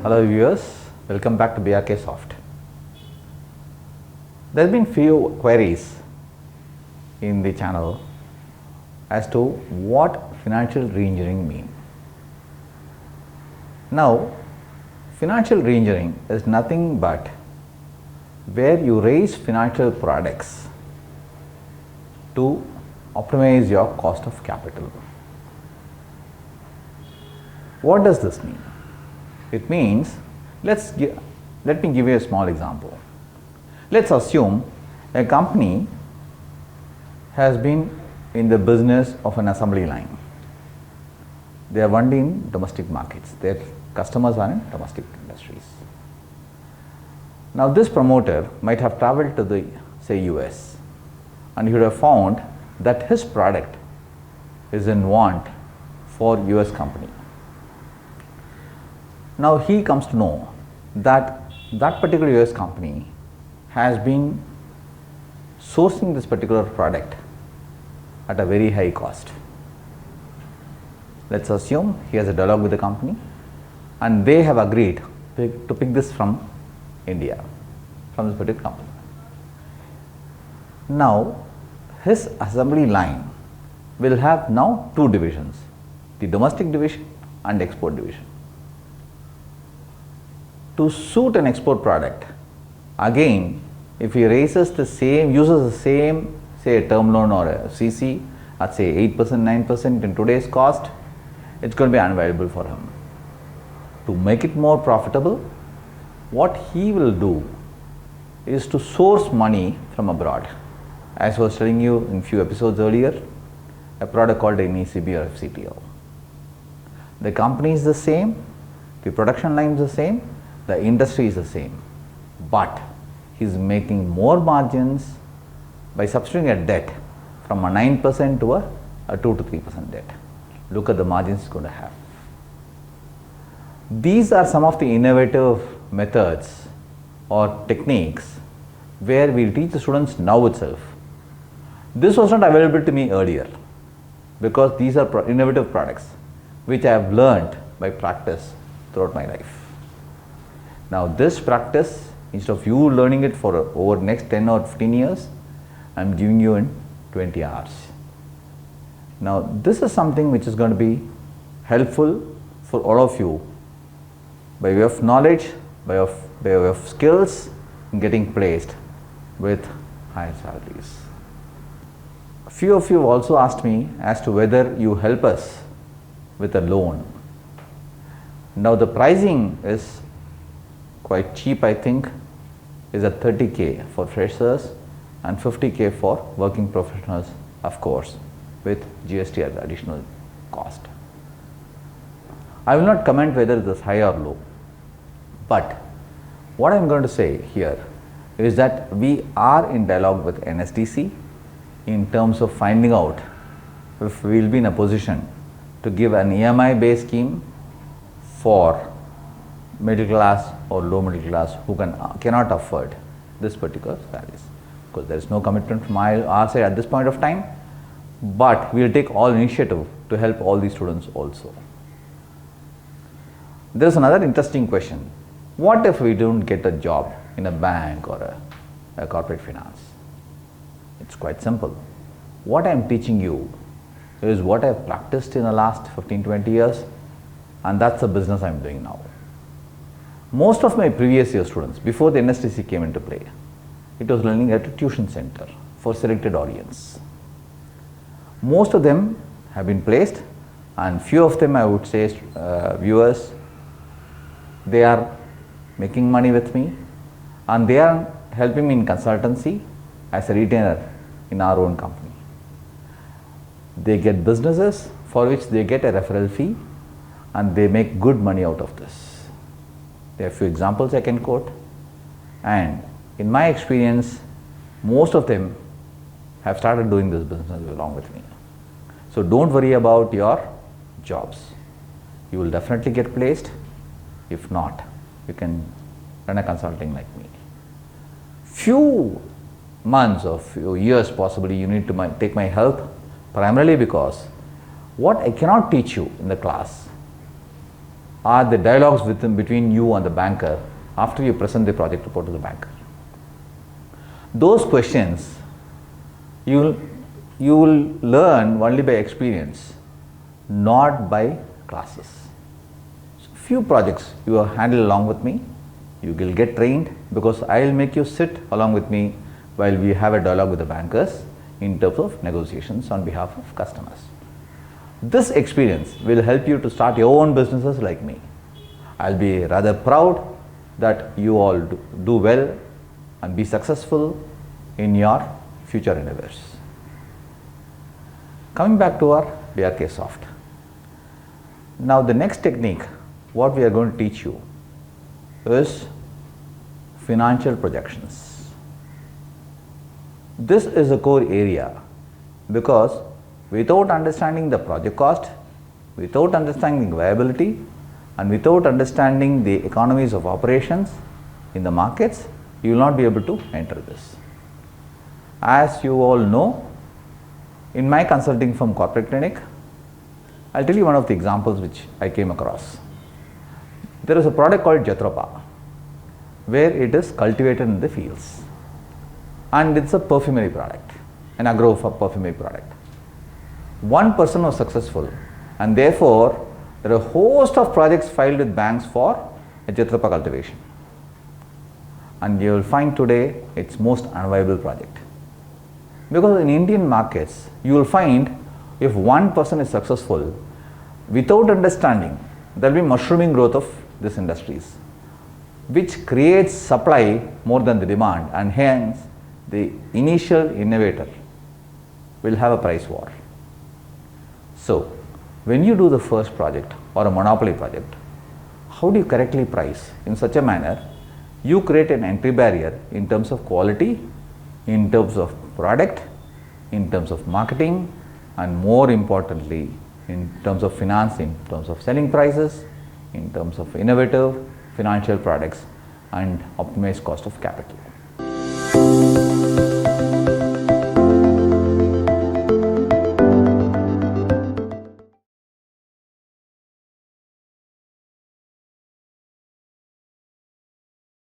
Hello viewers, welcome back to BRK-SOFT. There have been few queries in the channel as to what financial reengineering means. Now, financial reengineering is nothing but where you raise financial products to optimize your cost of capital. What does this mean? It means, let me give you a small example. Let's assume a company has been in the business of an assembly line. They are only in domestic markets. Their customers are in domestic industries. Now this promoter might have traveled to the, say, US, and he would have found that his product is in want for US company. Now he comes to know that that particular US company has been sourcing this particular product at a very high cost. Let's assume he has a dialogue with the company and they have agreed to pick this from India, from this particular company. Now his assembly line will have now two divisions, the domestic division and export division. To suit an export product, again, if he uses the same, say, a term loan or a CC at say 8%, 9% in today's cost, it's going to be unviable for him. To make it more profitable, what he will do is to source money from abroad. As I was telling you in few episodes earlier, a product called an ECB or FCTL. The company is the same, the production line is the same, the industry is the same, but he is making more margins by substituting a debt from a 9% to a 2 to 3% debt. Look at the margins it's going to have. These are some of the innovative methods or techniques where we teach the students now itself. This was not available to me earlier because these are innovative products which I have learned by practice throughout my life. Now this practice, instead of you learning it for over next 10 or 15 years, I am giving you in 20 hours. Now this is something which is going to be helpful for all of you by way of knowledge, by way of skills in getting placed with higher salaries. A few of you also asked me as to whether you help us with a loan. Now the pricing is quite cheap, I think, is at 30K for freshers and 50K for working professionals, of course, with GST as additional cost. I will not comment whether it is high or low, but what I am going to say here is that we are in dialogue with NSDC in terms of finding out if we will be in a position to give an EMI based scheme for middle class or low middle class who cannot afford this particular salaries. Because there is no commitment from our side at this point of time, but we will take all initiative to help all these students also. There is another interesting question. What if we don't get a job in a bank or a corporate finance? It's quite simple. What I am teaching you is what I have practiced in the last 15-20 years, and that's the business I am doing now. Most of my previous year students, before the NSDC came into play, it was learning at a tuition center for selected audience. Most of them have been placed, and few of them, I would say, viewers, they are making money with me and they are helping me in consultancy as a retainer in our own company. They get businesses for which they get a referral fee and they make good money out of this. There are a few examples I can quote, and in my experience, most of them have started doing this business along with me. So don't worry about your jobs. You will definitely get placed. If not, you can run a consulting like me. Few months or few years possibly you need to take my help, primarily because what I cannot teach you in the class, are the dialogues between you and the banker after you present the project report to the banker. Those questions you will learn only by experience, not by classes. So few projects you will handle along with me, you will get trained because I will make you sit along with me while we have a dialogue with the bankers in terms of negotiations on behalf of customers. This experience will help you to start your own businesses like me. I'll be rather proud that you all do well and be successful in your future endeavors. Coming back to our BRK-SOFT. Now the next technique, what we are going to teach you is financial projections. This is a core area because without understanding the project cost, without understanding viability, and without understanding the economies of operations in the markets, you will not be able to enter this. As you all know, in my consulting firm Corporate Clinic, I'll tell you one of the examples which I came across. There is a product called Jatropha, where it is cultivated in the fields, and it's a perfumery product, an agro perfumery product. One person was successful, and therefore there are a host of projects filed with banks for a Jatropha cultivation, and you will find today it's most unviable project. Because in Indian markets, you will find if one person is successful, without understanding, there will be mushrooming growth of these industries, which creates supply more than the demand, and hence the initial innovator will have a price war. So, when you do the first project or a monopoly project, how do you correctly price in such a manner? You create an entry barrier in terms of quality, in terms of product, in terms of marketing, and more importantly, in terms of financing, in terms of selling prices, in terms of innovative financial products and optimized cost of capital.